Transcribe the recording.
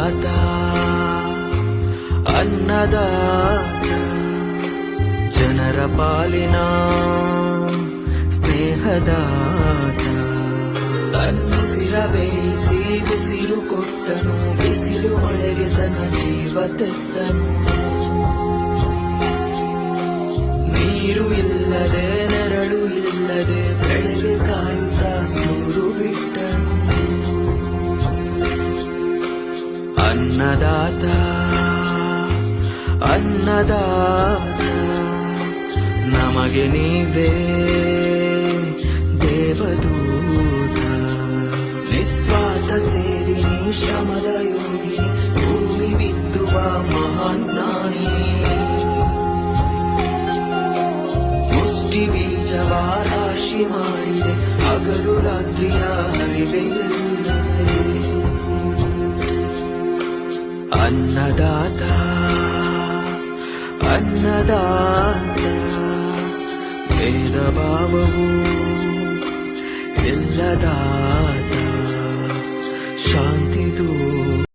ಅನ್ನದಾತ ಅನ್ನದಾತ ಜನರ ಪಾಲಿನ ಸ್ನೇಹದಾತ ತನ್ನುಸಿರ ಬೇಯಿಸಿ ಬಿಸಿಲು ಕೊಟ್ಟನು ಬಿಸಿಲು ಒಳಗೆ ತನ್ನ ಜೀವ ತೆತ್ತನು ನೀರು ಇಲ್ಲದೆ ನೆರಳು ಇಲ್ಲದೆ ಬೆಳೆಗೆ ಕಾಯುತ್ತಾ ಸೂರು ಬಿಟ್ಟನು ಅನ್ನದಾತ ಅನ್ನದಾತ ನಮಗೆ ನೀವೇ ದೇವದೂತ ನಿಸ್ವಾರ್ಥ ಸೇರಿನಿ ಶ್ರಮದ ಯೋಗಿನಿ ಭೂಮಿ ಬಿತ್ತುವ ಮಹಾನ್ ಜ್ಞಾನಿ ಮುಷ್ಟಿ ಬೀಜವ ರಾಶಿ ಮಾಡಿದೆ ಹಗಲು ರಾತ್ರಿಯ ಹರಿವೆಯಿಲ್ಲದೆ ಅನ್ನದಾತ ಅನ್ನದಾತ ಭೇದ ಭಾವವು ಇಲ್ಲದಾತ ಶಾಂತಿ